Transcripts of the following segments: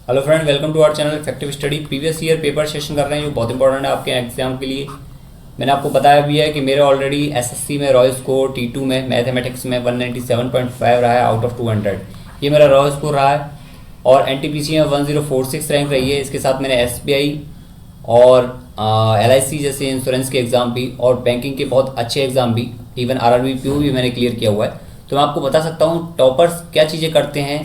Hello friend, welcome to our channel effective study. Previous year paper session कर रहे हैं जो बहुत इंपॉर्टेंट है आपके एग्जाम के लिए। मैंने आपको बताया भी है कि मेरे ऑलरेडी एसएससी में रॉय स्कोर, T2 में मैथमेटिक्स में 197.5 रहा है आउट ऑफ 200। ये मेरा रॉय स्कोर रहा है और एनटीपीसी में 1046 रैंक रही है। इसके साथ मैंने एसबीआई और LIC जैसे इंश्योरेंस के एग्ज़ाम भी और बैंकिंग के बहुत अच्छे एग्ज़ाम भी, इवन RRB PO भी मैंने क्लियर किया हुआ है। तो मैं आपको बता सकता हूँ टॉपर्स क्या चीज़ें करते हैं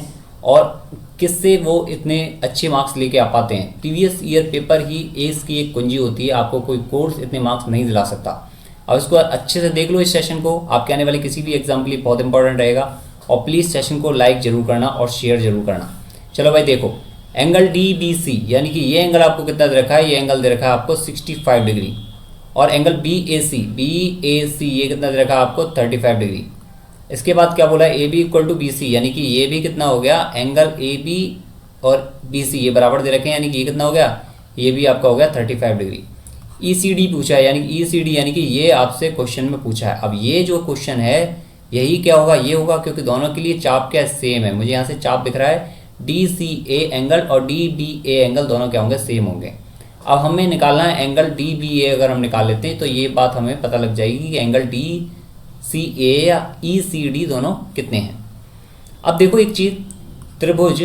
और किससे वो इतने अच्छे मार्क्स लेके आ पाते हैं। प्रीवियस ईयर पेपर ही एस की एक कुंजी होती है, आपको कोई कोर्स इतने मार्क्स नहीं दिला सकता। अब इसको अच्छे से देख लो, इस सेशन को आपके आने वाले किसी भी एग्जाम के लिए बहुत इंपॉर्टेंट रहेगा। और प्लीज़ सेशन को लाइक जरूर करना और शेयर जरूर करना। चलो भाई देखो, एंगल DBC यानी कि ये एंगल आपको कितना दे रखा है, ये एंगल दे रखा है आपको 65 डिग्री। और एंगल BAC ये कितना दे रखा है आपको 35 डिग्री। इसके बाद क्या बोला है, AB इक्वल टू BC यानी कि ये भी कितना हो गया, एंगल AB और BC ये बराबर दे रखे हैं, यानी कि ये कितना हो गया, ये भी आपका हो गया 35 डिग्री। ECD पूछा है, यानी कि ECD यानी कि ये आपसे क्वेश्चन में पूछा है। अब ये जो क्वेश्चन है यही क्या होगा, ये होगा, क्योंकि दोनों के लिए चाप क्या सेम है। मुझे यहाँ से चाप दिख रहा है, DCA एंगल और DBA एंगल दोनों क्या होंगे, सेम होंगे। अब हमें निकालना है एंगल DBA। अगर हम निकाल लेते हैं तो ये बात हमें पता लग जाएगी कि एंगल DCA या ECD दोनों कितने हैं। अब देखो एक चीज़, त्रिभुज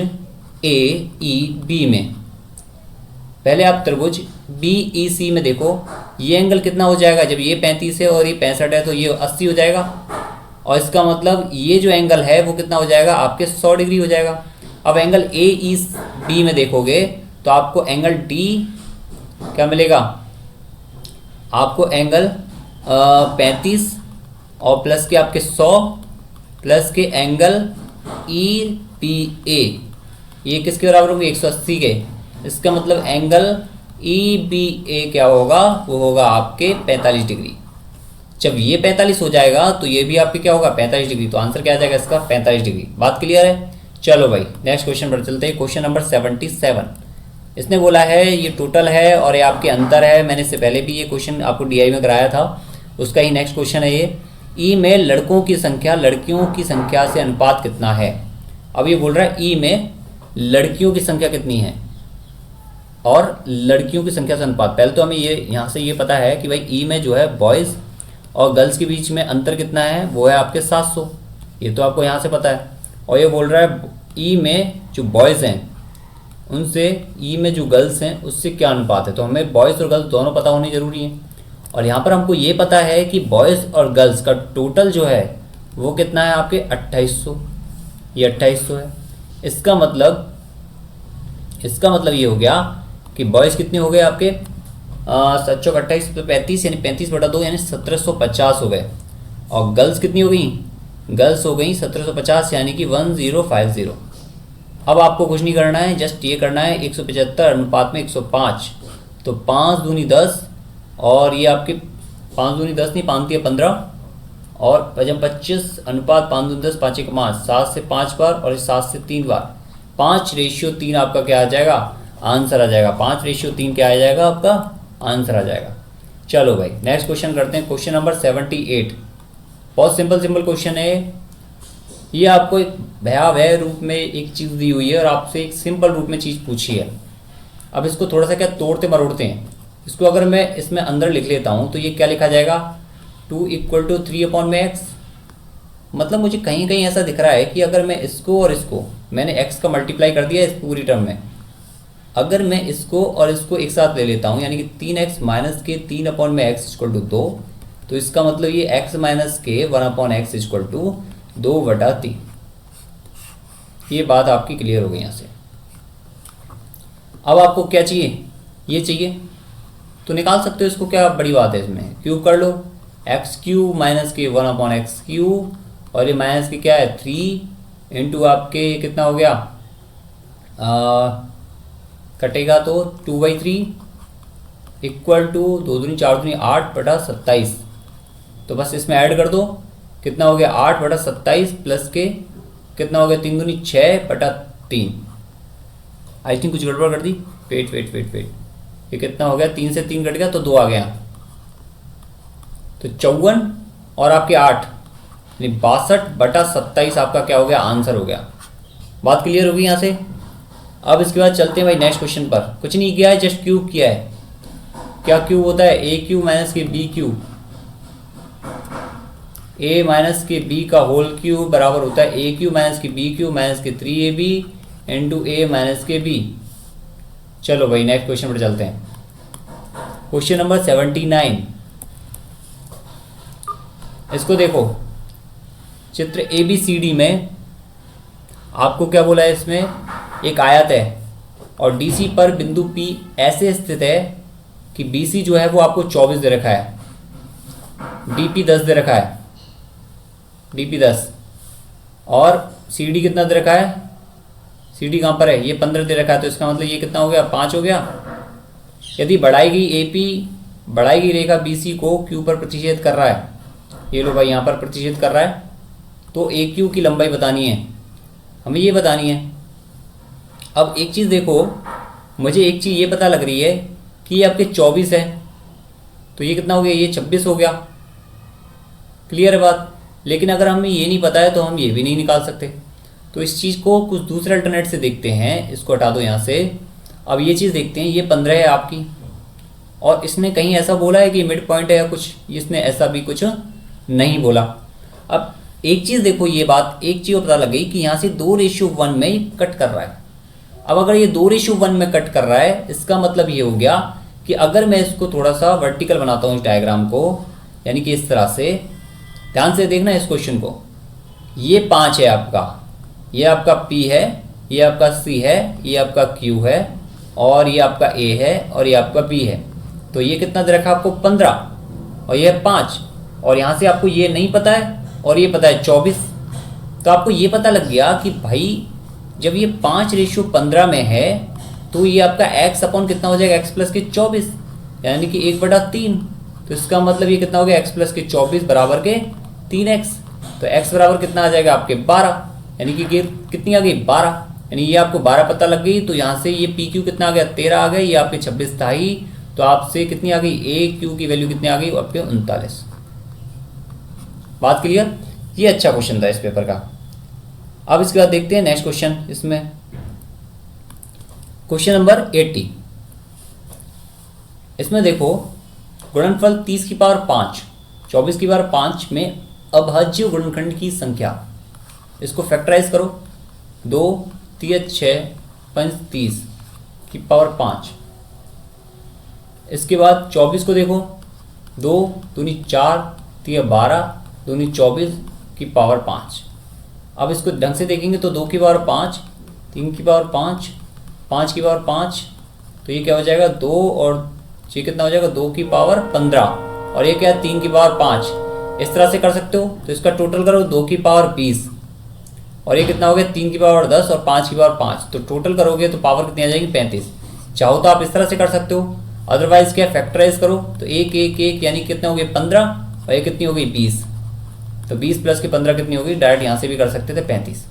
AEB में, पहले आप त्रिभुज BEC में देखो, ये एंगल कितना हो जाएगा, जब ये 35 है और ये 65 है तो ये 80 हो जाएगा। और इसका मतलब ये जो एंगल है वो कितना हो जाएगा, आपके 100 डिग्री हो जाएगा। अब एंगल AEB में देखोगे तो आपको एंगल D क्या मिलेगा, आपको एंगल 35 और प्लस के आपके 100 प्लस के एंगल EBA, ये किसके बराबर होंगे, 180 के। इसका मतलब एंगल EBA क्या होगा, वो होगा आपके 45 डिग्री। जब ये 45 हो जाएगा तो ये भी आपके क्या होगा, 45 डिग्री। तो आंसर क्या आ जाएगा इसका, 45 डिग्री। बात क्लियर है। चलो भाई नेक्स्ट क्वेश्चन पर चलते हैं। Question number 77। इसने बोला है ये टोटल है और ये आपके अंतर है। मैंने इससे पहले भी ये क्वेश्चन आपको DI में कराया था, उसका ही नेक्स्ट क्वेश्चन है ये। ई में लड़कों की संख्या लड़कियों की संख्या से अनुपात कितना है। अब ये बोल रहा है ई में लड़कियों की संख्या कितनी है और लड़कियों की संख्या से अनुपात। पहले तो हमें ये यहाँ से ये पता है कि भाई ई में जो है बॉयज़ और गर्ल्स के बीच में अंतर कितना है, वो है आपके 700। ये तो आपको यहाँ से पता है। और ये बोल रहा है ई में जो बॉयज़ हैं उनसे ई में जो गर्ल्स हैं उससे क्या अनुपात है। तो हमें बॉयज़ और गर्ल्स दोनों पता होनी ज़रूरी है। और यहाँ पर हमको ये पता है कि बॉयज़ और गर्ल्स का टोटल जो है वो कितना है आपके 2800, ये 2800 है। इसका मतलब ये हो गया कि बॉयज़ कितने हो गए आपके 728 तो 35 यानी 35/2 यानी 1750 हो गए। और गर्ल्स कितनी हो गई, गर्ल्स हो गई 1750 यानी कि 1050। अब आपको कुछ नहीं करना है, जस्ट ये करना है 175 अनुपात में 105। तो 5 दूनी 10 और ये आपके 5 दूनी 10 नहीं, 5 दिया 15 और 25 अनुपात 5 दूनी 10, 5 1 5, 7 से 5 बार और 7 से 3 बार, 5:3 आपका क्या आ जाएगा, आंसर आ जाएगा। 5:3 क्या आ जाएगा आपका, आंसर आ जाएगा। चलो भाई नेक्स्ट क्वेश्चन करते हैं। Question number 78। बहुत सिंपल क्वेश्चन है ये। आपको एक भयावह रूप में एक चीज़ दी हुई है और आपसे एक सिंपल रूप में चीज़ पूछी है। अब इसको थोड़ा सा क्या तोड़ते मरोड़ते हैं। इसको अगर मैं इसमें अंदर लिख लेता हूँ तो ये क्या लिखा जाएगा, 2 = 3/x। मतलब मुझे कहीं कहीं ऐसा दिख रहा है कि अगर मैं इसको और इसको, मैंने x का मल्टीप्लाई कर दिया इस पूरी टर्म में, अगर मैं इसको और इसको एक साथ ले लेता हूँ यानी कि 3x माइनस के 3/x = 2, तो इसका मतलब ये x माइनस के 1/x = 2/3। ये बात आपकी क्लियर हो गई यहाँ से। अब आपको क्या चाहिए, ये चाहिए तो निकाल सकते हो इसको, क्या बड़ी बात है इसमें, क्यूब कर लो। x³ माइनस के 1/x³ और ये माइनस के क्या है 3 इंटू आपके कितना हो गया, कटेगा तो 2/3 इक्वल टू 2 दूनी 4 दूनी 8/27। तो बस इसमें ऐड कर दो, कितना हो गया 8/27 प्लस के कितना हो गया 3 दूनी 6/3। आई थिंक कुछ गड़बड़ कर दी, वेट, ये कितना हो गया, 3 से 3 कट गया तो 2 आ गया, तो 54 और आपके 8 यानी 62/27 आपका क्या हो गया, आंसर हो गया। बात क्लियर होगी यहाँ से। अब इसके बाद चलते हैं भाई नेक्स्ट क्वेश्चन पर। कुछ नहीं किया है, जस्ट क्यूब किया है। क्या क्यूब होता है? ए क्यू माइनस के बी क्यू, ए माइनस के बी का होल क्यूब बराबर होता है ए क्यू माइनस के बी क्यू माइनस के 3ab इंटू ए माइनस के बी। चलो भाई नेक्स्ट क्वेश्चन पर चलते हैं। Question number 79। इसको देखो, चित्र ABCD में आपको क्या बोला है, इसमें एक आयत है और DC पर बिंदु P ऐसे स्थित है कि BC जो है वो आपको 24 दे रखा है, DP 10 दे रखा है, DP 10, और CD कितना दे रखा है? CD कहाँ पर है? ये 15 दे रखा है। तो इसका मतलब ये कितना हो गया? 5 हो गया। यदि बढ़ाई गई AP बढ़ाई गई रेखा BC को Q पर प्रतिच्छेद कर रहा है, ये लो भाई यहाँ पर प्रतिच्छेद कर रहा है, तो AQ की लंबाई बतानी है, हमें ये बतानी है। अब एक चीज़ देखो, मुझे एक चीज़ ये पता लग रही है कि ये आपके 24 है, तो ये कितना हो गया? ये 26 हो गया। क्लियर है बात? लेकिन अगर हमें ये नहीं पता है तो हम ये भी नहीं निकाल सकते। तो इस चीज़ को कुछ दूसरे अल्टरनेट से देखते हैं। इसको हटा दो यहाँ से। अब ये चीज़ देखते हैं, ये 15 है आपकी, और इसने कहीं ऐसा बोला है कि मिड पॉइंट है या कुछ, इसने ऐसा भी कुछ नहीं बोला। अब एक चीज़ देखो, ये बात एक चीज़ पता लग गई कि यहाँ से 2:1 में कट कर रहा है। अब अगर ये 2:1 में कट कर रहा है, इसका मतलब ये हो गया कि अगर मैं इसको थोड़ा सा वर्टिकल बनाता हूँ इस डायग्राम को, यानी कि इस तरह से, ध्यान से देखना इस क्वेश्चन को। ये 5 है आपका, ये आपका P है, ये आपका C है, ये आपका Q है, और ये आपका A है, और ये आपका B है। तो ये कितना दे रखा है आपको? 15, और ये है 5, और यहाँ से आपको ये नहीं पता है और ये पता है 24। तो आपको ये पता लग गया कि भाई जब ये 5:15 में है तो ये आपका x अपॉन कितना हो जाएगा? x प्लस के 24, यानी कि 1/3। तो इसका मतलब ये कितना हो गया? x प्लस के 24 बराबर के 3x। तो x बराबर कितना आ जाएगा आपके? 12, यानी कि ये कितनी आ गई? 12। यानी ये आपको 12 पता लग गई। तो यहाँ से ये PQ कितना आ गया? 13 आ गई। ये आपके 26 था ही, तो आपसे कितनी आ गई? AQ की वैल्यू कितनी आ गई? आपके 39। बात क्लियर? ये अच्छा क्वेश्चन था इस पेपर का। अब इसके बाद देखते हैं नेक्स्ट क्वेश्चन। इसमें क्वेश्चन नंबर 80। इसमें देखो, गुणनफल 30 की पावर 5 24 की पावर 5 में अभाज्य गुणनखंड की संख्या, इसको फैक्टराइज करो। 2 3 6 5 30 की पावर 5। इसके बाद 24 को देखो, 2 दूनी 4 3 12 दूनी 24 की पावर 5। अब इसको ढंग से देखेंगे तो 2 की पावर 5, 3 की पावर 5, 5 की पावर 5, तो ये क्या हो जाएगा? 2, और ये कितना हो जाएगा? 2 की पावर 15, और ये क्या है? 3 की पावर 5। इस तरह से कर सकते हो। तो इसका टोटल करो, 2 की पावर 20, और ये कितना हो गया? 3 की पावर 10 और 5 की पावर 5। तो टोटल करोगे तो पावर कितनी आ जाएगी? 35। चाहो तो आप इस तरह से कर सकते हो, अदरवाइज क्या, फैक्टराइज करो। तो 1 1 1 यानी कितने हो गए? 15, और ये कितनी हो गई? 20। तो 20 प्लस के 15 कितनी होगी? डायरेक्ट यहाँ से भी कर सकते थे, 35।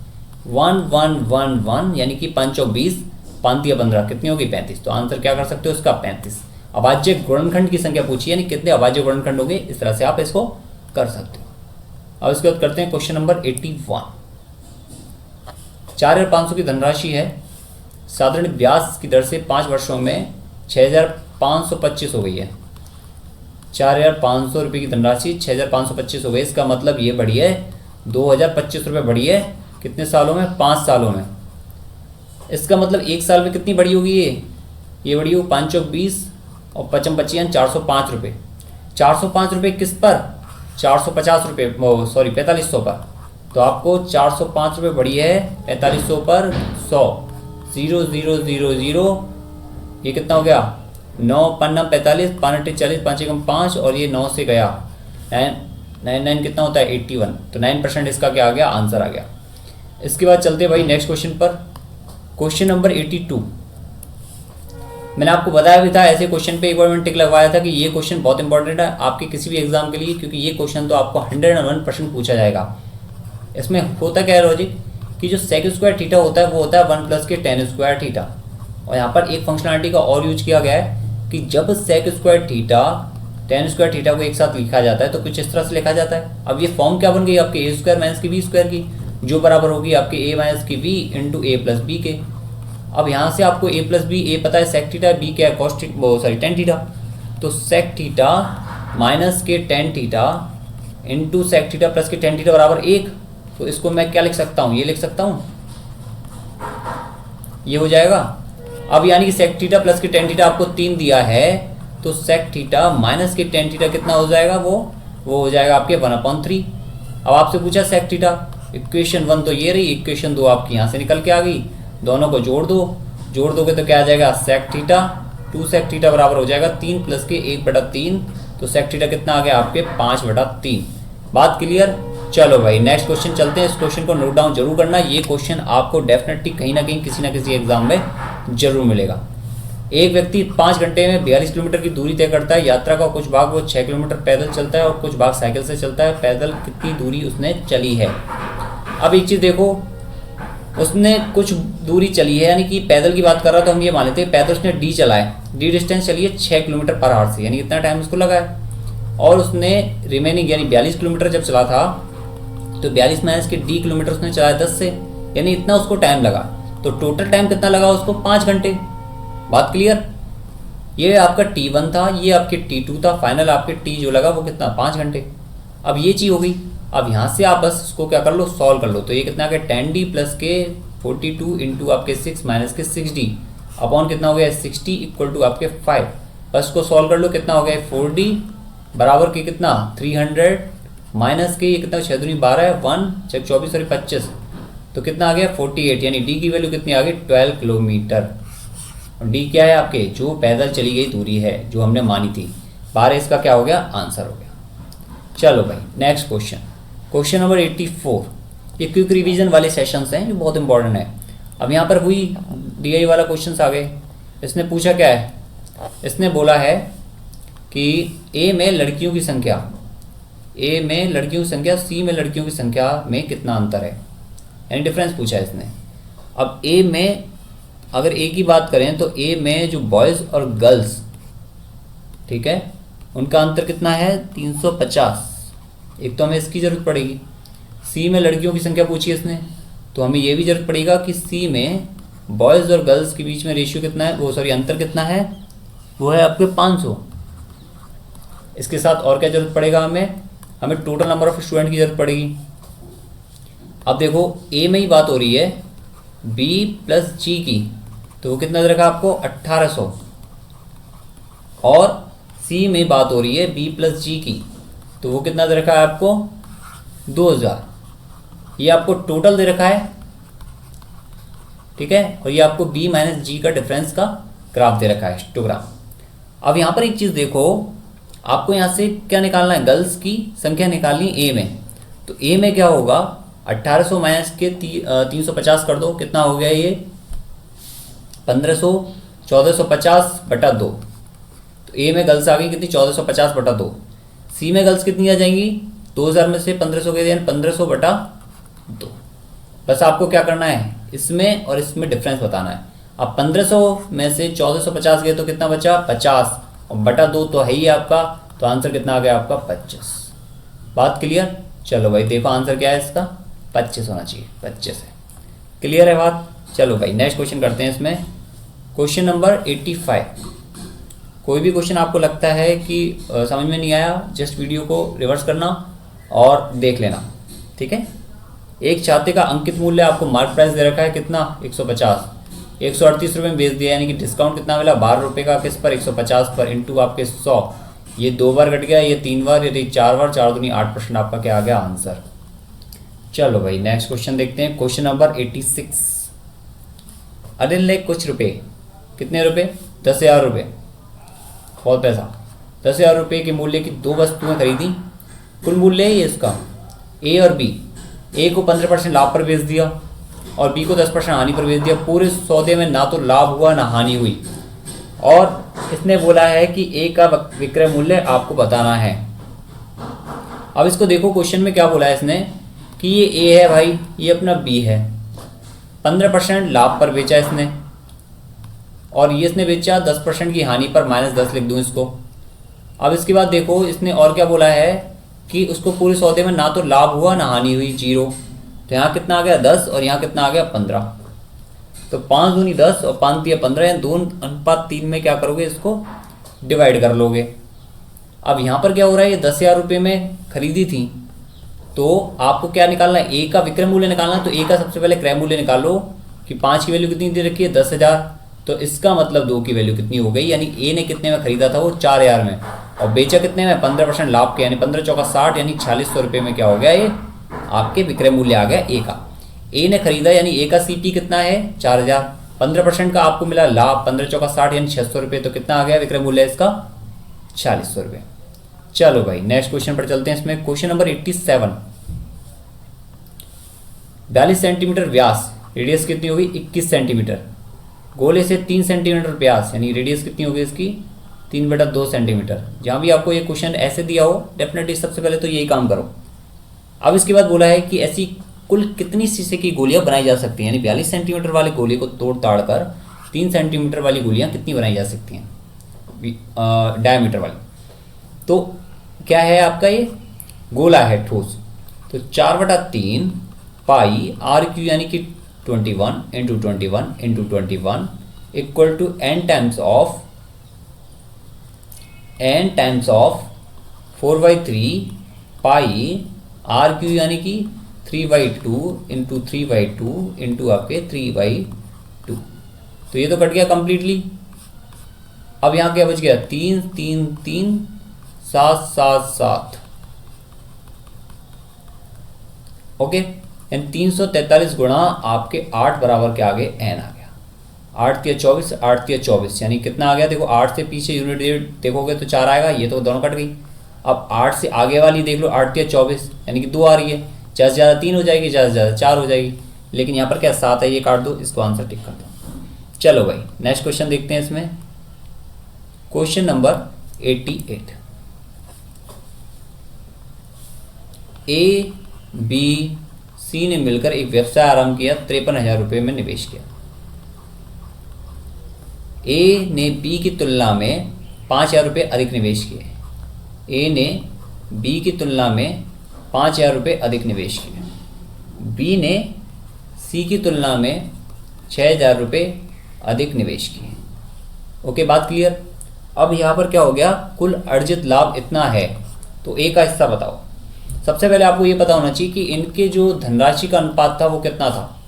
1 1 1 1 यानी कि 5 और 20, 5 या 15 कितनी होगी? 35। तो आंसर क्या कर सकते हो इसका? 35। अभाज्य गुणनखंड की संख्या पूछी, यानी कितने अभाज्य गुणनखंड होंगे, इस तरह से आप इसको कर सकते हो। अब इसके बाद करते हैं क्वेश्चन नंबर 81। 4500 की धनराशि है, साधारण ब्याज की दर से 5 वर्षों में 6525 हो गई है। 4500 रुपये की धनराशि 6525 हो गई। इसका मतलब ये बढ़ी है 2025 रुपये बढ़ी है। कितने सालों में? 5 सालों में। इसका मतलब एक साल में कितनी बढ़ी होगी? ये बढ़ी हो 5 और 20 और 55 25 405 रुपये। 405 रुपये किस पर? 450 रुपये, सॉरी 4500 पर। तो आपको 405 रुपये बढ़ी है 4500 पर 100 0 0 0 0। ये कितना हो गया? 9 5 45 5 40 5 एकम 5, और ये 9 से गया 9 कितना होता है? 81। तो 9% इसका क्या आ गया? आंसर आ गया। इसके बाद चलते भाई नेक्स्ट क्वेश्चन पर। Question number 82। मैंने आपको बताया भी था, ऐसे क्वेश्चन पे एक बार मैंने टिक लगवाया था कि ये क्वेश्चन बहुत इंपॉर्टेंट है आपके किसी भी एग्जाम के लिए, क्योंकि ये क्वेश्चन तो आपको 101% पूछा जाएगा। इसमें होता क्या है लॉजिक, कि जो सेक स्क्वायर थीटा होता है वो होता है 1 प्लस के tan स्क्वायर थीटा। और यहाँ पर एक फंक्शनलिटी का और यूज किया गया है कि जब sec square theta tan square theta को एक साथ लिखा जाता है तो कुछ इस तरह से लिखा जाता है। अब ये फॉर्म क्या बन गई आपके a² माइनस की b² की, जो बराबर होगी आपके a माइनस की b into a plus b के। अब यहाँ से आपको a प्लस बी, ए पता है सेक थीटा, बी क्या है कॉस टेन थीटा, तो सेक थीटा माइनस के tan theta into sec theta plus के टेन थीटा बराबर 1। तो इसको मैं क्या लिख सकता हूँ, ये लिख सकता हूँ, ये हो जाएगा। अब यानी कि सेक थीटा प्लस के टेन थीटा आपको 3 दिया है, तो सेक थीटा माइनस के टेन थीटा कितना हो जाएगा, वो हो जाएगा आपके 1/3। अब आपसे पूछा सेक थीटा, इक्वेशन 1 तो ये रही, इक्वेशन 2 आपकी यहाँ से निकल के आ गई, दोनों को जोड़ दो, जोड़ दोगे तो क्या आ जाएगा, सेक थीटा 2 सेक थीटा बराबर हो जाएगा 3 प्लस के 1/3, तो सेक थीटा कितना आ गया आपके 5/3। बात क्लियर। चलो भाई नेक्स्ट क्वेश्चन चलते हैं। इस क्वेश्चन को नोट डाउन जरूर करना, ये क्वेश्चन आपको डेफिनेटली कहीं ना कहीं किसी ना किसी एग्जाम में जरूर मिलेगा। एक व्यक्ति 5 घंटे में 42 किलोमीटर की दूरी तय करता है। यात्रा का कुछ भाग वो 6 किलोमीटर पैदल चलता है और कुछ भाग साइकिल से चलता है। पैदल कितनी दूरी उसने चली है। अब एक चीज़ देखो, उसने कुछ दूरी चली है, यानी कि पैदल की बात कर रहा, तो हम ये मान लेते हैं पैदल उसने डी चला है, डी डिस्टेंस चली है 6 किलोमीटर पर आवर से, यानी इतना टाइम उसको लगा है। और उसने रिमेनिंग यानी 42 किलोमीटर जब चला था, तो 42 माइनस के डी किलोमीटर उसने चलाया 10 से, यानी इतना उसको टाइम लगा। तो टोटल टाइम कितना लगा उसको, 5 घंटे। बात क्लियर। ये आपका T1 था, ये आपके T2 था, फाइनल आपके T जो लगा वो कितना, 5 घंटे। अब ये चीज़ हो गई। अब यहाँ से आप बस इसको क्या कर लो, सॉल्व कर लो। तो ये कितना आ गया 10D प्लस के 42 इंटू आपके 6 माइनस के 6D अपॉन कितना हो गया 60 इक्वल टू आपके 5। बस इसको सॉल्व कर लो, कितना हो गया 4D बराबर के कितना 300 माइनस के ये कितना 6 दूनी 12 है 1 6 24 सॉरी 25, तो कितना आ गया 48, यानी डी की वैल्यू कितनी आ गई 12 किलोमीटर। और डी क्या है आपके, जो पैदल चली गई दूरी है जो हमने मानी थी। 12 इसका क्या हो गया, आंसर हो गया। चलो भाई नेक्स्ट क्वेश्चन, क्वेश्चन नंबर 84। ये क्विक रिवीजन वाले सेशंस हैं जो बहुत इंपॉर्टेंट है। अब यहाँ पर हुई डीआई वाला क्वेश्चन आ गए। इसने पूछा क्या है, इसने बोला है कि ए में लड़कियों की संख्या, ए में लड़कियों की संख्या सी में लड़कियों की संख्या में कितना अंतर है, यानी डिफरेंस पूछा है इसने। अब ए में अगर ए की बात करें तो ए में जो बॉयज़ और गर्ल्स, ठीक है, उनका अंतर कितना है 350। एक तो हमें इसकी ज़रूरत पड़ेगी। सी में लड़कियों की संख्या पूछी है इसने, तो हमें ये भी ज़रूरत पड़ेगा कि सी में बॉयज़ और गर्ल्स के बीच में रेशियो कितना है, वो सॉरी अंतर कितना है, वो है आपके 500। इसके साथ और क्या ज़रूरत पड़ेगा, हमें टोटल नंबर ऑफ स्टूडेंट की ज़रूरत पड़ेगी। अब देखो ए में ही बात हो रही है बी प्लस जी की, तो वो कितना दे रखा है आपको 1800, और सी में बात हो रही है बी प्लस जी की, तो वो कितना दे रखा है आपको 2000। ये आपको टोटल दे रखा है, ठीक है, और ये आपको बी माइनस जी का डिफरेंस का ग्राफ दे रखा है, हिस्टोग्राम। अब यहाँ पर एक चीज़ देखो, आपको यहाँ से क्या निकालना है, गर्ल्स की संख्या निकालनी ए में। तो ए में क्या होगा 1800 माइनस के 350 कर दो, कितना हो गया ये 1500, 1450 बटा 2। तो ए में गर्ल्स आ गई कितनी 1450 बटा 2। सी में गर्ल्स कितनी आ जाएंगी 2000 में से 1500 के दिन 1500 बटा 2। बस आपको क्या करना है, इसमें और इसमें डिफरेंस बताना है। अब 1500 में से 1450 गए तो कितना बचा 50, और बटा 2 तो है ही आपका, तो आंसर कितना आ गया आपका 25। बात क्लियर। चलो भाई देखो आंसर क्या है इसका, 25 होना चाहिए, 25 है। क्लियर है बात। चलो भाई नेक्स्ट क्वेश्चन करते हैं इसमें, क्वेश्चन नंबर 85। कोई भी क्वेश्चन आपको लगता है कि समझ में नहीं आया, जस्ट वीडियो को रिवर्स करना और देख लेना, ठीक है। एक छाते का अंकित मूल्य आपको मार्क प्राइस दे रखा है कितना 150, 138 रुपये में बेच दिया, यानी कि डिस्काउंट कितना मिला 12 रुपये का, किस पर 150 पर, इंटू आपके 100। ये 2 बार घट गया, ये 3 बार, ये 4 बार, 4 दूनी 8% आपका क्या आ गया आंसर। चलो भाई नेक्स्ट क्वेश्चन देखते हैं, क्वेश्चन नंबर 86। अनिल ने कुछ रुपए, कितने रुपए 10,000 रुपये, बहुत पैसा, 10,000 रुपये के मूल्य की 2 वस्तुएं खरीदी। कुल मूल्य है ये इसका, ए और बी। ए को 15% लाभ पर बेच दिया और बी को 10% हानि पर बेच दिया। पूरे सौदे में ना तो लाभ हुआ ना हानि हुई, और इसने बोला है कि ए का विक्रय मूल्य आपको बताना है। अब इसको देखो क्वेश्चन में क्या बोला है इसने कि ये ए है भाई, ये अपना बी है, 15% लाभ पर बेचा इसने, और ये इसने बेचा 10% की हानि पर, -10 लिख दूँ इसको। अब इसके बाद देखो इसने और क्या बोला है कि उसको पूरे सौदे में ना तो लाभ हुआ ना हानि हुई, 0। तो यहाँ कितना आ गया 10 और यहाँ कितना आ गया 15। तो 5 दूनी 10 और 5 तिया 15 या 2:3 में क्या करोगे, इसको डिवाइड कर लोगे। अब यहाँ पर क्या हो रहा है, ये 10,000 रुपये में खरीदी थी, तो आपको क्या निकालना है, ए का विक्रय मूल्य निकालना है। तो ए का सबसे पहले क्रय मूल्य निकालो कि 5 की वैल्यू कितनी दे रखी है, 10,000। तो इसका मतलब 2 की वैल्यू कितनी हो गई, यानी ए ने कितने में खरीदा था, वो 4,000 में, और बेचा कितने में, 15% लाभ के, यानी 15 चौका 60, यानी 4600 रुपये में क्या हो गया, ये आपके विक्रय मूल्य आ गया ए का। ए ने खरीदा यानी ए का सीपी कितना है, 4,000, 15% का आपको मिला लाभ, 15 चौका 60 यानी 600 रुपये, तो कितना आ गया विक्रय मूल्य इसका, 4600 रुपये। चलो भाई नेक्स्ट क्वेश्चन पर चलते हैं। इसमें क्वेश्चन नंबर 87, 42 सेंटीमीटर व्यास, रेडियस कितनी होगी, 21 सेंटीमीटर, गोले से 3 सेंटीमीटर व्यास, यानी रेडियस कितनी होगी इसकी, 3/2 सेंटीमीटर। जहाँ भी आपको ये क्वेश्चन ऐसे दिया हो, डेफिनेटली सबसे पहले तो यही काम करो। अब इसके बाद बोला है कि ऐसी कुल कितनी शीशे की गोलियां बनाई जा सकती हैं, यानी 42 सेंटीमीटर वाले गोले को तोड़ ताड़ कर 3 सेंटीमीटर वाली गोलियां कितनी बनाई जा सकती हैं, डायमीटर वाली। तो क्या है आपका, ये गोला है ठोस, तो 4/3 पाई आर क्यू यानी कि 21 into 21 into 21 equal to n times of 4/3 pi R Q यानी कि 3/2 इंटू 3/2 इंटू आपके 3/2। तो ये तो कट गया कंप्लीटली। अब यहाँ क्या बच गया, 3 3 3 7 7 7, ओके, यानी 343 गुणा आपके 8 बराबर के आगे n आ गया, 8 तिया 24, 8 तिया 24, यानी कितना आ गया, देखो 8 से पीछे यूनिट देखोगे तो 4 आएगा, ये तो दोनों कट गई। अब 8 से आगे वाली देख लो, 8 तिया 24 यानी कि 2 आ रही है, ज़्यादा से ज़्यादा 3 हो जाएगी, ज़्यादा से ज़्यादा 4 हो जाएगी, लेकिन यहाँ पर क्या 7 है, ये काट दो, इसको आंसर टिक कर दो। चलो भाई नेक्स्ट क्वेश्चन देखते हैं। इसमें question number 88, A B C ने मिलकर एक व्यवसाय आरंभ किया, 53,000 रुपये में निवेश किया। ए ने बी की तुलना में 5,000 रुपये अधिक निवेश किए। ए ने बी की तुलना में 5,000 रुपये अधिक निवेश किए। बी ने सी की तुलना में 6,000 रुपये अधिक निवेश किए। ओके, बात क्लियर। अब यहाँ पर क्या हो गया, कुल अर्जित लाभ इतना है, तो ए का हिस्सा बताओ। सबसे पहले आपको ये पता होना चाहिए कि इनके जो धनराशि का अनुपात था वो कितना था,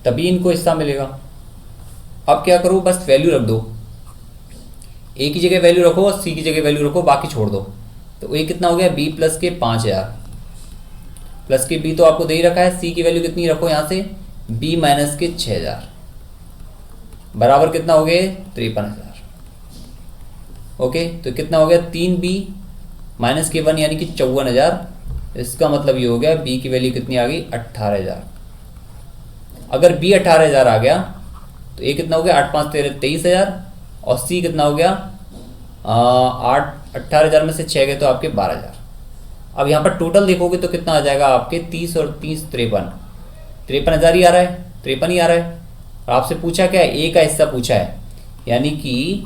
तभी इनको हिस्सा मिलेगा। अब क्या करो, बस वैल्यू रख दो, ए की जगह वैल्यू रखो और सी की जगह वैल्यू रखो, बाकी छोड़ दो। तो ए कितना हो गया, बी प्लस के 5,000 प्लस के बी तो आपको दे ही रखा है, सी की वैल्यू कितनी रखो यहाँ से, बी माइनस के 6,000 बराबर कितना हो गए, 53,000। ओके, तो कितना हो गया, 3b माइनस के 1 यानी कि 54,000। इसका मतलब ये हो गया बी की वैल्यू कितनी आ गई, 18,000। अगर बी 18,000 आ गया तो ए कितना हो गया, 8 5 13 23,000, और सी कितना हो गया, 18,000 में से 6 गए तो आपके 12,000। अब यहाँ पर टोटल देखोगे तो कितना आ जाएगा आपके, 30 और 30 53,000 ही आ रहा है, 53 ही आ रहा है। और आपसे पूछा क्या है, ए का हिस्सा पूछा है, यानी कि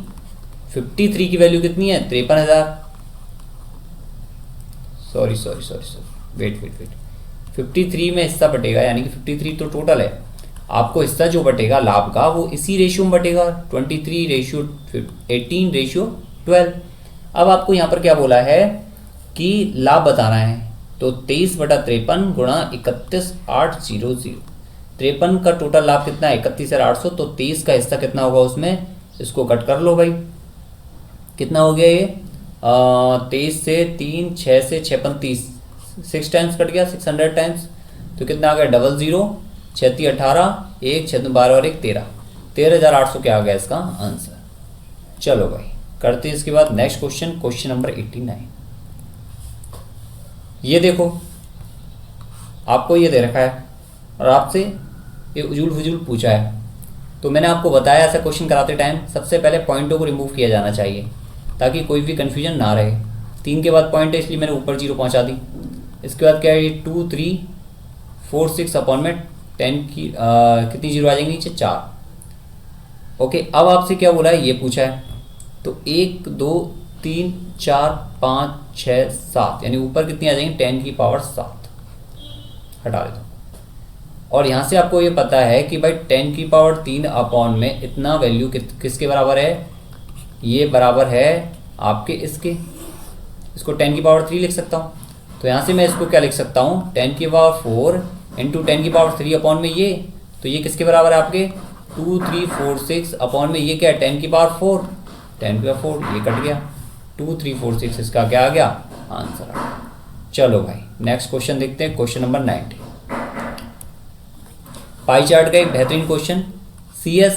53 की वैल्यू कितनी है, 53,000। सॉरी वेट 53 में हिस्सा बटेगा, यानी कि 53 तो टोटल है, आपको हिस्सा जो बटेगा लाभ का वो इसी रेशियो में बटेगा, 23:18:12। अब आपको यहाँ पर क्या बोला है कि लाभ बताना है, तो 23/53 गुणा 31,800। 53 का टोटल लाभ कितना है, 31,800, तो 23 का हिस्सा कितना होगा उसमें, इसको कट कर लो भाई, कितना हो गया ये, 23 से 3 6 से 6 35, 6 टाइम्स कट गया, 600 टाइम्स, तो कितना आ गया, 00 6 18 1 6 12 और 1 13, 13,800 क्या आ गया इसका आंसर। चलो भाई करते हैं इसके बाद नेक्स्ट क्वेश्चन, क्वेश्चन नंबर 89। ये देखो आपको ये दे रखा है और आपसे ये उजूल फजूल पूछा है, तो मैंने आपको बताया ऐसा क्वेश्चन कराते टाइम सबसे पहले पॉइंटों को रिमूव किया जाना चाहिए ताकि कोई भी कन्फ्यूजन ना रहे। 3 के बाद पॉइंट है इसलिए मैंने ऊपर 0 पहुंचा दी। इसके बाद क्या है, 2 3 4 6 अपॉन में 10 की कितनी 0 आ जाएंगी नीचे, 4। ओके, अब आपसे क्या बोला है, ये पूछा है, तो 1 2 3 4 5 6 7, यानी ऊपर कितनी आ जाएंगी, 10 की पावर 7 हटा देता हूँ। और यहाँ से आपको ये पता है कि भाई 10 की पावर 3 अपॉन में इतना वैल्यू किसके बराबर है, ये बराबर है आपके इसके, इसको 10 की पावर 3 लिख सकता हूँ। तो यहाँ से मैं इसको क्या लिख सकता हूँ, 10 की पावर 4 इंटू 10 की पावर 3 अपॉन में ये, तो ये किसके बराबर है आपके 2346 अपॉन में ये क्या है 10 की पावर 4, 10 की पावर 4 ये कट गया, 2346 इसका क्या आ गया आंसर आ गया। चलो भाई नेक्स्ट क्वेश्चन देखते हैं, क्वेश्चन नंबर 90। पाई चार्ट का एक बेहतरीन क्वेश्चन, CS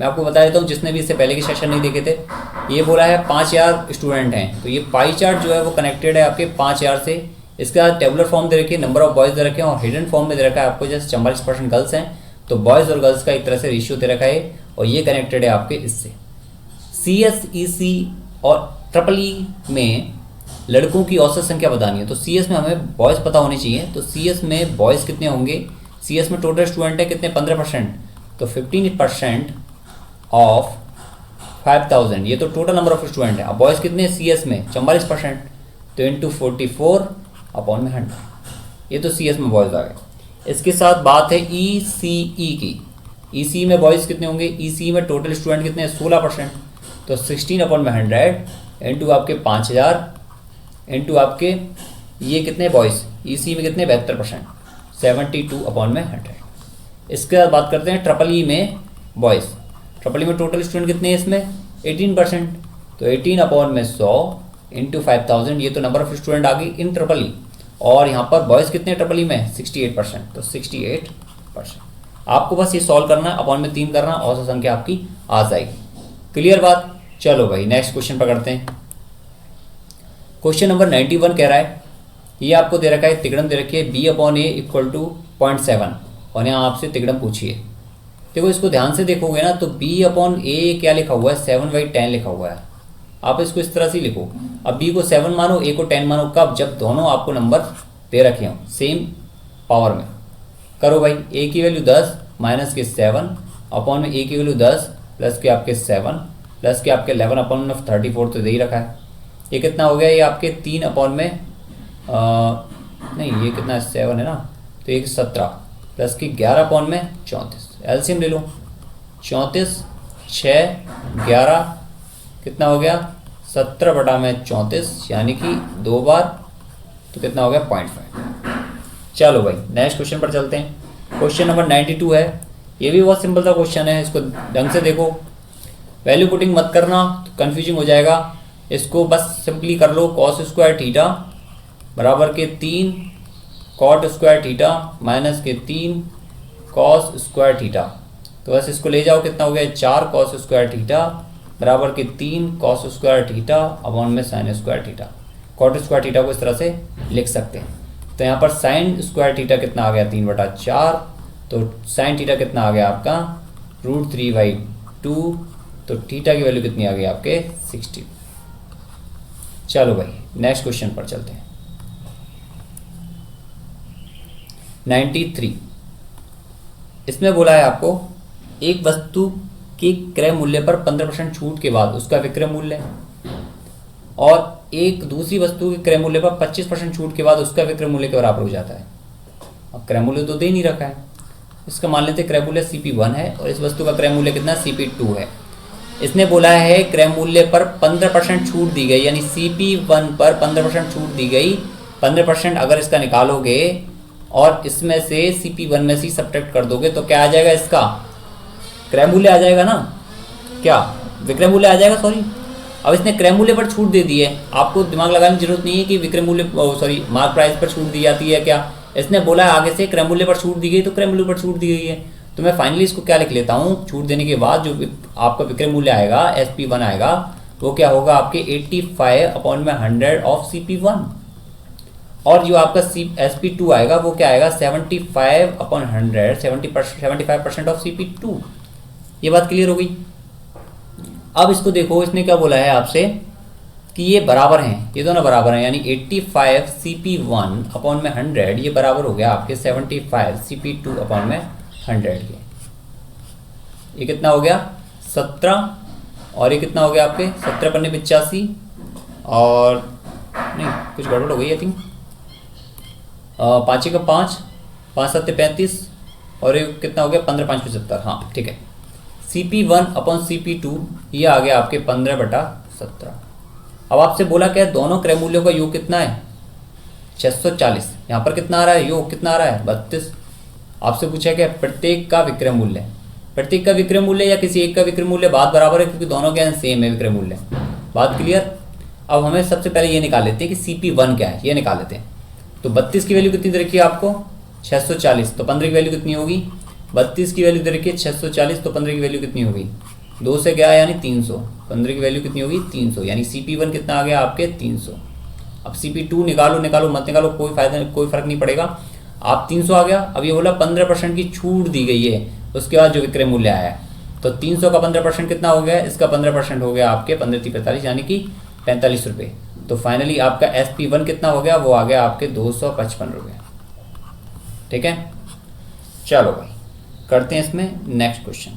मैं आपको बता देता हूँ जिसने भी इससे पहले के सेशन नहीं देखे थे। ये बोला है 5000 स्टूडेंट हैं, तो ये पाई चार्ट जो है वो कनेक्टेड है आपके 5000 से। इसके बाद टेबुलर फॉर्म दे रखी है, नंबर ऑफ बॉयज़ दे रखे हैं, और हिडन फॉर्म में दे रखा है आपको जैसे 44% गर्ल्स हैं, तो बॉयज़ और गर्ल्स का एक तरह से रेशियो दे रखा है, और ये कनेक्टेड है आपके इससे। CS, EC और EEE में लड़कों की औसत संख्या बतानी है, तो CS में हमें बॉयज़ पता होने चाहिए। तो CS में बॉयज़ कितने होंगे, CS में टोटल स्टूडेंट है कितने 15%, तो 15% ऑफ 5000, ये तो टोटल नंबर ऑफ स्टूडेंट है। अब बॉयज़ कितने CS में 44%, तो इंटू 44 अपॉन में 100, ये तो CS में बॉयज़ आ गए। इसके साथ बात है ECE की, ECE में बॉयज़ कितने होंगे, ECE में टोटल स्टूडेंट कितने हैं 16%, तो 16 अपॉन में 100 इंटू आपके 5000 इंटू आपके ये कितने बॉयज़, ECE में कितने 72%, 72 अपॉन में 100। इसके बाद बात करते हैं EEE में बॉयज़, EEE में टोटल स्टूडेंट कितने हैं इसमें 18%, तो 18 अपॉन में 100 इंटू 5000, ये तो नंबर ऑफ स्टूडेंट आ गई इन EEE। और यहाँ पर बॉयज़ कितने EEE में 68%, तो 68%। आपको बस ये सॉल्व करना है, अपॉन में 3 करना, औसत संख्या आपकी आ जाएगी। क्लियर बात। चलो भाई नेक्स्ट क्वेश्चन पकड़ते हैं। क्वेश्चन नंबर 91 कह रहा है, ये आपको दे रखा है तिगड़म दे रखी है B/A इक्वल टू 0.7, और यहाँ आपसे तिगड़म पूछिए। देखो इसको ध्यान से देखोगे ना तो B/A क्या लिखा हुआ है 7/10 लिखा हुआ है, आप इसको इस तरह से लिखो। अब B को 7 मानो, A को 10 मानो, कब, जब दोनों आपको नंबर दे रखे हों सेम पावर में। करो भाई, A की वैल्यू 10 माइनस के 7 अपॉन में A की वैल्यू 10 प्लस के आपके 7 प्लस के आपके 11 अपॉन में 34, तो दे ही रखा है। ये कितना हो गया, ये आपके 3 अपॉन में नहीं ये कितना 7 है ना, तो ये 17 प्लस की 11 अपॉन में 34, एलसीएम ले लो, 34 6 11 कितना हो गया 17 बटा में 34, यानी कि 2 बार, तो कितना हो गया 0.5। चलो भाई नेक्स्ट क्वेश्चन पर चलते हैं। क्वेश्चन नंबर 92 है, ये भी बहुत सिंपल सा क्वेश्चन है, इसको ढंग से देखो, वैल्यू पुटिंग मत करना कंफ्यूजिंग हो जाएगा। इसको बस सिंपली कर लो, cos स्क्वायर थीटा बराबर के 3 cot स्क्वायर थीटा माइनस के 3 cos स्क्वायर थीटा, तो बस इसको ले जाओ, कितना हो गया 4 cos स्क्वायर थीटा बराबर के 3 cos स्क्वायर थीटा अपॉन में sin square theta. cot square theta को इस तरह से लिख सकते हैं। तो यहाँ पर sin स्क्वायर थीटा कितना आ गया 3/4, तो sin थीटा कितना आ गया आपका √3/2, तो थीटा की वैल्यू कितनी आ गई आपके 60। चलो भाई नेक्स्ट क्वेश्चन पर चलते हैं। 93, इसमें बोला है आपको एक वस्तु के क्रय मूल्य पर 15% छूट के बाद उसका विक्रय मूल्य, और एक दूसरी वस्तु के क्रय मूल्य पर 25% छूट के बाद उसका विक्रय मूल्य के बराबर हो जाता है। अब क्रय मूल्य तो दे नहीं रखा है, इसका मान लेते क्रय मूल्य CP1 है और इस वस्तु का क्रय मूल्य कितना CP2 है। इसने बोला है क्रय मूल्य पर 15% छूट दी गई, यानी CP1 पर 15% छूट दी गई। 15% अगर इसका निकालोगे और इसमें से CP1 में से सब्ट्रैक्ट कर दोगे तो क्या आ जाएगा, इसका क्रय मूल्य आ जाएगा ना, क्या विक्रय मूल्य आ जाएगा, सॉरी। अब इसने क्रय मूल्य पर छूट दे दी है, आपको दिमाग लगाने की जरूरत नहीं है कि विक्रय मूल्य मार्क प्राइस पर छूट दी जाती है क्या। इसने बोला है आगे से क्रय मूल्य पर छूट दी गई, तो क्रय मूल्य पर छूट दी गई है। तो मैं फाइनली इसको क्या लिख लेता हूँ, छूट देने के बाद जो आपका विक्रय मूल्य आएगा SP1 आएगा, वो क्या होगा आपके 85/100 ऑफ CP1, और जो आपका SP2 आएगा वो क्या आएगा 75/100, 75% ऑफ CP2। ये बात क्लियर हो गई। अब इसको देखो, इसने क्या बोला है आपसे कि ये बराबर हैं, ये दोनों बराबर हैं, यानी 85 CP1/100 ये बराबर हो गया आपके 75 CP2/100 के। ये कितना हो गया 17, और ये कितना हो गया आपके 17 पन्ने 85, और नहीं कुछ गड़बड़ हो गई आई थिंक, 5 का 5 5 7 35 और ये कितना हो गया 15 5 75। हाँ ठीक है, CP1 अपॉन CP2 ये आ गया आपके 15/17। अब आपसे बोला क्या है, दोनों क्रय मूल्यों का योग कितना है 640। यहाँ पर कितना आ रहा है, योग कितना आ रहा है 32। आपसे पूछा क्या प्रत्येक का विक्रय मूल्य, प्रत्येक का विक्रय मूल्य या किसी एक का विक्रय मूल्य, बात बराबर है क्योंकि दोनों क्या है सेम है विक्रय मूल्य। बात क्लियर। अब हमें सबसे पहले ये निकाल लेते हैं कि CP1 क्या है, ये निकाल लेते हैं। तो 32 की वैल्यू कितनी दे रखी है आपको 640, तो 15 की वैल्यू कितनी होगी 32 की वैल्यू दे रखी है 640, तो 15 की वैल्यू कितनी होगी 2 से गया यानी 300। 15 की वैल्यू कितनी होगी 300, यानी CP1 कितना आ गया आपके 300। अब CP2 निकालो निकालो मत निकालो कोई फायदा नहीं, कोई फर्क नहीं पड़ेगा। आप 300 आ गया। अब ये बोला 15% की छूट दी गई है, उसके बाद जो विक्रय मूल्य आया है, तो 300 का 15% कितना हो गया, इसका 15% हो गया आपके 15×3=45 यानी कि 45 रुपये। तो फाइनली आपका SP1 कितना हो गया, वो आ गया आपके 255 रुपये। ठीक है, चलो भाई करते हैं इसमें नेक्स्ट क्वेश्चन।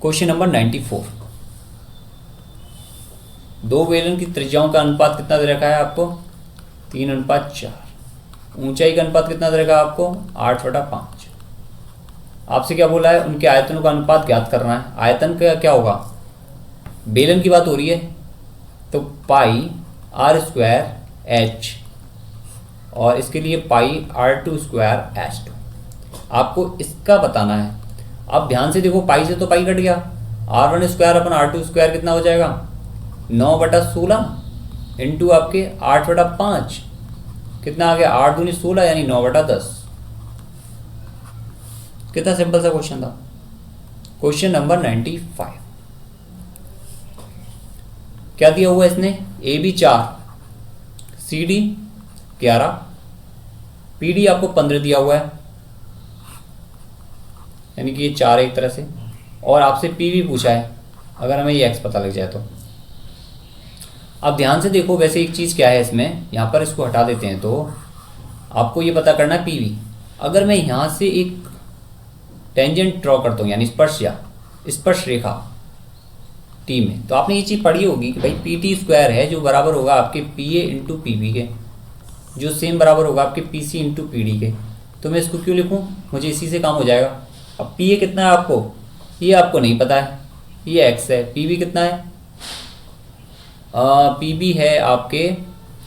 Question number 94। दो बेलन की त्रिज्याओं का अनुपात कितना दे रखा है आपको 3:4। ऊंचाई का अनुपात कितना दे रखा है आपको 8/5। आपसे क्या बोला है, उनके आयतनों का अनुपात ज्ञात करना है। आयतन का क्या होगा, बेलन की बात हो रही है तो πr²h और इसके लिए πr²h2। आपको इसका बताना है। अब ध्यान से देखो, पाई से तो पाई कट गया, r1² अपन r2² कितना हो जाएगा 9/16 इंटू आपके 8/5 कितना आ गया 8 दूनी 16 यानी 9/10। कितना सिंपल सा क्वेश्चन था। Question number 95। क्या दिया हुआ है इसने, AB 4, CD 11, PD आपको 15 दिया हुआ है, यानी कि ये 4 एक तरह से, और आपसे PV पूछा है अगर हमें ये x पता लग जाए तो। अब ध्यान से देखो, वैसे एक चीज़ क्या है इसमें, यहाँ पर इसको हटा देते हैं तो आपको ये पता करना है PV। अगर मैं यहाँ से एक टेंजेंट ड्रॉ करता हूँ यानी स्पर्श या स्पर्श रेखा T में, तो आपने ये चीज़ पढ़ी होगी कि भाई PT² है जो बराबर होगा आपके PA इंटू PB के, जो सेम बराबर होगा आपके PC इंटू PD के। तो मैं इसको क्यों लिखूँ, मुझे इसी से काम हो जाएगा। अब PA कितना है आपको, ये आपको नहीं पता है, ये x है। PB कितना है, PB है आपके,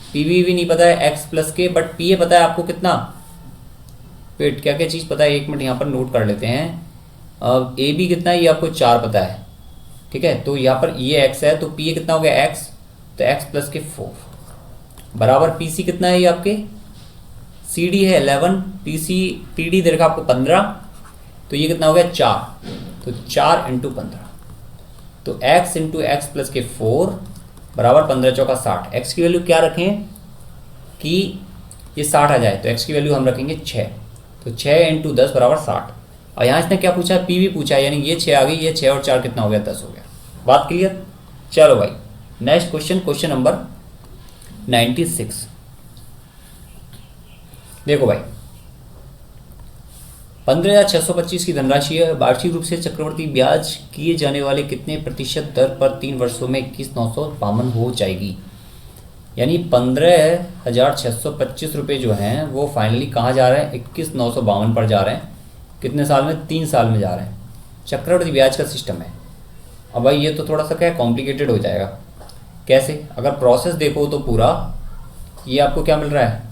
PB भी नहीं पता है x प्लस के, बट PA पता है आपको कितना। वेट, क्या क्या चीज़ पता है, एक मिनट यहाँ पर नोट कर लेते हैं। AB कितना है ये आपको 4 पता है, ठीक है। तो यहाँ पर ये x है तो PA कितना हो गया x, तो x प्लस के 4 बराबर PC कितना है ये आपके, CD है 11, PD दे रखा आपको 15, तो ये कितना हो गया 4, तो 4 इंटू 15, तो x इंटू एक्स प्लस के 4 बराबर 15 चौका 60। x की वैल्यू क्या रखें कि ये 60 आ जाए, तो x की वैल्यू हम रखेंगे 6, तो 6 इंटू 10 बराबर 60। और यहाँ इसने क्या पूछा है, PV पूछा है, यानी ये 6 आ गई, ये 6 और 4 कितना हो गया 10 हो गया। बात क्लियर। चलो भाई नेक्स्ट क्वेश्चन, क्वेश्चन नंबर 96। देखो भाई 15,625 की धनराशि है, वार्षिक रूप से चक्रवर्ती ब्याज किए जाने वाले कितने प्रतिशत दर पर 3 वर्षों में 21,952 हो जाएगी। यानी 15,625 रुपये जो हैं वो फाइनली कहाँ जा रहे हैं, 21,952 पर जा रहे हैं। कितने साल में, 3 साल में जा रहे हैं। चक्रवृद्धि ब्याज का सिस्टम है। अब भाई ये तो थोड़ा सा क्या कॉम्प्लिकेटेड हो जाएगा। कैसे, अगर प्रोसेस देखो तो पूरा ये आपको क्या मिल रहा है,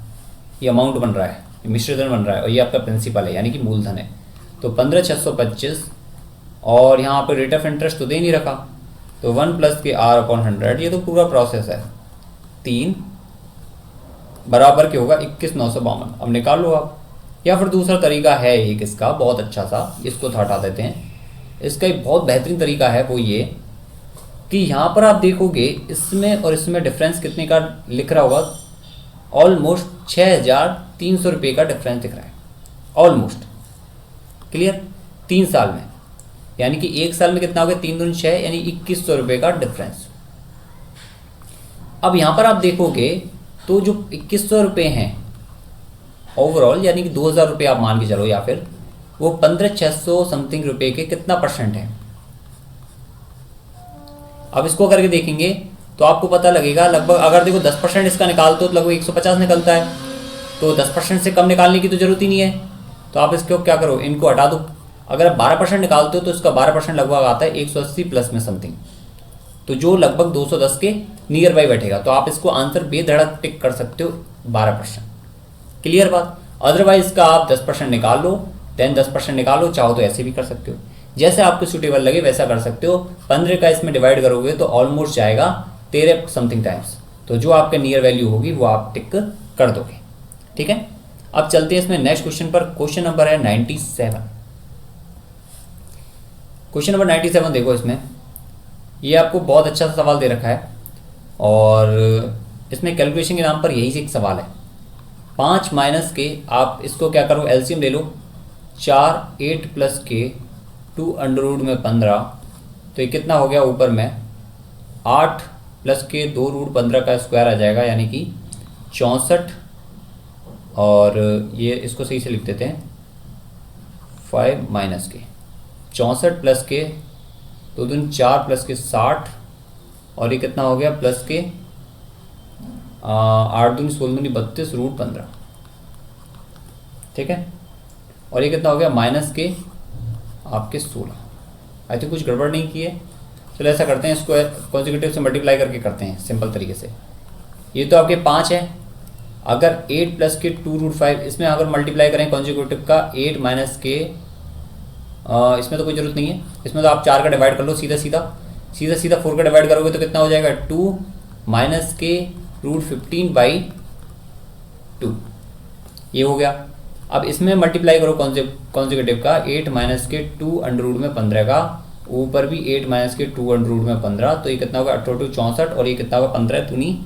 ये अमाउंट बन रहा है, मिश्रधन बन रहा है, और ये आपका प्रिंसिपल है यानी कि मूलधन है। तो 15,625 और यहाँ पर रेट ऑफ इंटरेस्ट तो दे नहीं रखा, तो 1 प्लस के R/100, ये तो पूरा प्रोसेस है। 3 बराबर क्या होगा 21,952। अब निकाल लो आप, या फिर दूसरा तरीका है एक इसका बहुत अच्छा सा, इसको तो हटा देते हैं। इसका एक बहुत बेहतरीन तरीका है वो ये कि यहाँ पर आप देखोगे इसमें और इसमें डिफरेंस कितने का लिख रहा होगा, ऑलमोस्ट 6,300 रुपये का डिफरेंस दिख रहा है, ऑलमोस्ट क्लियर। 3 साल में, यानी कि 1 साल में कितना हो गया 3 दूनी 6, यानी 2100 रुपये का डिफरेंस। अब यहाँ पर आप देखोगे तो जो 2100 रुपये हैं ओवरऑल, यानी कि 2000 रुपये आप मान के चलो, या फिर वो 15,600 समथिंग रुपये के कितना परसेंट है। अब इसको करके देखेंगे तो आपको पता लगेगा लगभग, अगर देखो 10% इसका निकालते हो तो लगभग 150 निकलता है। तो 10% से कम निकालने की तो ज़रूरत ही नहीं है। तो आप इसको क्या करो, इनको हटा दो। अगर आप 12% निकालते हो तो इसका 12% लगभग आता है 180 प्लस में समथिंग, तो जो लगभग 210 के नियर बाई बैठेगा। तो आप इसको आंसर बेधड़क टिक कर सकते हो 12%। क्लियर बात। अदरवाइज इसका आप 10% निकाल लो, देन 10% निकालो, चाहो तो ऐसे भी कर सकते हो, जैसे आपको सूटेबल लगे वैसा कर सकते हो। 15 का इसमें डिवाइड करोगे तो ऑलमोस्ट जाएगा 13 समथिंग टाइम्स, तो जो आपके नियर वैल्यू होगी वो आप टिक कर दोगे। ठीक है, अब चलते हैं इसमें नेक्स्ट क्वेश्चन पर। क्वेश्चन नंबर है 97। क्वेश्चन नंबर 97 देखो, इसमें ये आपको बहुत अच्छा सा सवाल दे रखा है और इसमें कैलकुलेशन के नाम पर यही से एक सवाल है। 5 माइनस के, आप इसको क्या करो, एलसीएम ले लो। 4 8 प्लस के 2 अंडर रूट में 15, तो ये कितना हो गया ऊपर में 8 प्लस के 2 रूट 15 का स्क्वायर आ जाएगा, यानी कि 64। और ये इसको सही से लिख देते हैं 5 माइनस के 64 प्लस के 2 दूनी 4 प्लस के 60, और ये कितना हो गया प्लस के 8 दूनी 16 दूनी 32 रूट 15। ठीक है, और ये कितना हो गया माइनस के आपके 16। आई थिंक कुछ गड़बड़ नहीं की है। चलो ऐसा करते हैं, इसको कॉन्जिक्यूटिव से मल्टीप्लाई करके करते हैं सिंपल तरीके से। ये तो आपके 5 है, अगर 8 प्लस के 2 रूट 5, इसमें अगर मल्टीप्लाई करें कॉन्जिक्यूटिव का 8 माइनस के, इसमें तो कोई ज़रूरत नहीं है, इसमें तो आप 4 का डिवाइड कर लो सीधा सीधा 4 का डिवाइड करोगे तो कितना हो जाएगा 2 माइनस के रूट 15/2, ये हो गया। अब इसमें मल्टीप्लाई करो कॉन्जिक्यूटिव का 8 माइनस के 2 अंडर रूट में 15 का, ऊपर भी 8 माइनस के 2 अंडर रूट में 15, तो ये कितना होगा 8 64, और ये कितना होगा 15 दूनी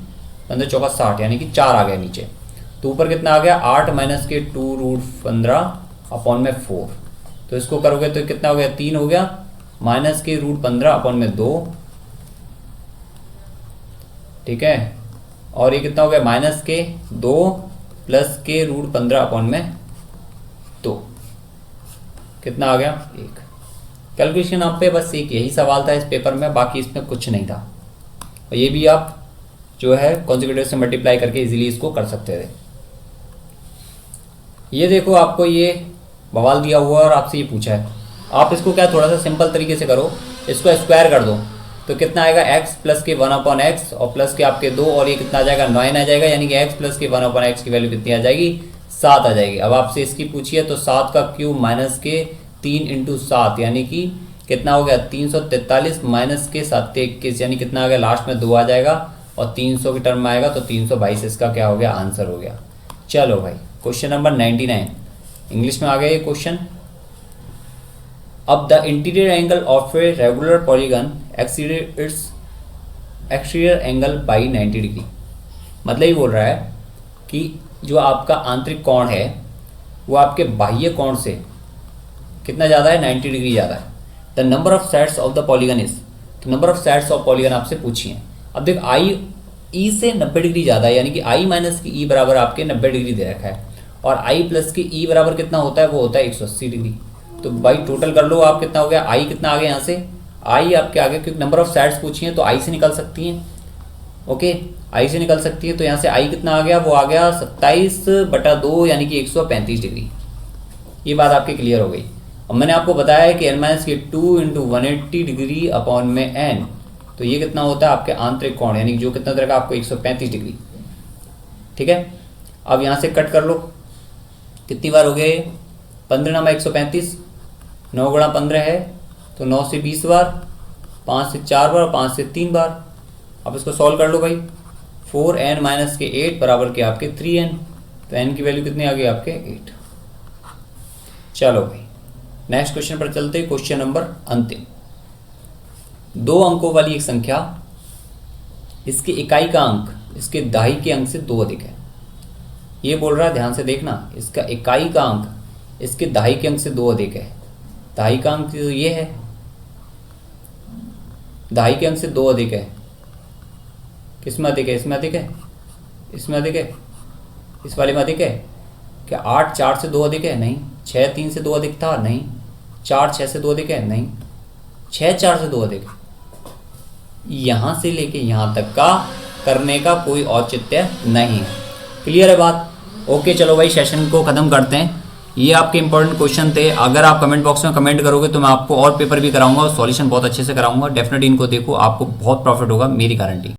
15 चौका 60, यानी कि 4 आ गया नीचे। तो ऊपर कितना आ गया 8 माइनस के 2 रूट 15 अपॉन में 4, तो इसको करोगे तो कितना हो गया 3 हो गया, माइनस के रूट 15 अपॉन में 2। ठीक है, और ये कितना हो गया माइनस के 2 प्लस के रूट 15 अपॉन में 2, कितना आ गया 1। कैलकुलेशन आप पे बस एक यही सवाल था इस पेपर में, बाकी इसमें कुछ नहीं था। और ये भी आप जो है कॉन्जिक्यूटिव से मल्टीप्लाई करके इजीली इसको कर सकते थे। ये देखो आपको ये बवाल दिया हुआ और आपसे ये पूछा है, आप इसको क्या थोड़ा सा सिंपल तरीके से करो, इसको स्क्वायर कर दो तो कितना आएगा x प्लस के 1/x और प्लस के आपके 2, और ये कितना आ जाएगा 9 आ जाएगा, यानी कि x प्लस के 1/x की वैल्यू कितनी आ जाएगी 7 आ जाएगी। अब आपसे इसकी पूछिए तो 7 का क्यूब माइनस के 3 इंटू 7, यानी कि कितना हो गया 343 माइनस के 7 21, यानी कितना आ गया लास्ट में 2 आ जाएगा और 300 की टर्म में आएगा, तो 322 इसका क्या हो गया आंसर हो गया। चलो भाई क्वेश्चन नंबर 99 इंग्लिश में आ गया ये क्वेश्चन। अब the interior angle of a regular polygon exceeded it's exterior angle by 90 degree. मतलब ये बोल रहा है कि जो आपका आंतरिक कोण है वो आपके बाह्य कोण से कितना ज़्यादा है 90 डिग्री ज़्यादा है। The number of sides of the polygon is, तो number of sides of polygon आपसे पूछिए। अब देख आई ई से 90 डिग्री ज़्यादा है, यानी कि आई माइनस की ई बराबर आपके 90 डिग्री दे रखा है, और आई प्लस की ई बराबर कितना होता है वो होता है 180 डिग्री। तो भाई टोटल कर लो आप, कितना हो गया आई कितना आ गया यहाँ से, आई आपके आगे, क्योंकि नंबर ऑफ साइड्स पूछी हैं तो आई से निकल सकती हैं। ओके, आई से निकल सकती है, तो यहाँ से आई कितना आ गया, वो आ गया 27/2 यानी कि 135 डिग्री। ये बात आपकी क्लियर हो गई। अब मैंने आपको बताया है कि n माइनस के 2 इंटू 180 डिग्री अपॉन में n, तो ये कितना होता है आपके आंतरिक कोण, यानी जो कितना देगा आपको 135 डिग्री। ठीक है, अब यहाँ से कट कर लो, कितनी बार हो गया ये 15 नामा 135, 9 गुणा 15 है तो 9 से 20 बार, 5 से 4 बार, 5 से 3 बार। अब इसको सॉल्व कर लो भाई, 4n माइनस के 8 बराबर के आपके 3n, तो n की वैल्यू कितनी आ गई आपके 8। चलो भाई नेक्स्ट क्वेश्चन पर चलते हैं। क्वेश्चन नंबर अंतिम, 2 अंकों वाली एक संख्या, इसके इकाई का अंक इसके दाई के अंक से 2 अधिक है। ये बोल रहा है, ध्यान से देखना, इसका इकाई का अंक इसके दाई के अंक से 2 अधिक है। दाई का अंक तो ये है, दाई के अंक से 2 अधिक है, किस में अधिक है, इसमें अधिक है, इसमें अधिक है, इस वाले में अधिक है क्या। 8 4 से 2 अधिक है, नहीं। 6 3 से 2 अधिक था, नहीं। 4 6 से 2 अधिक है, नहीं। 6 4 से 2 अधिक है। यहाँ से लेके यहाँ तक का करने का कोई औचित्य नहीं है। क्लियर है बात। ओके चलो भाई, सेशन को ख़त्म करते हैं। ये आपके इंपॉर्टेंट क्वेश्चन थे। अगर आप कमेंट बॉक्स में कमेंट करोगे तो मैं आपको और पेपर भी कराऊंगा और सॉल्यूशन बहुत अच्छे से कराऊंगा। डेफिनेटली इनको देखो, आपको बहुत प्रॉफिट होगा, मेरी गारंटी।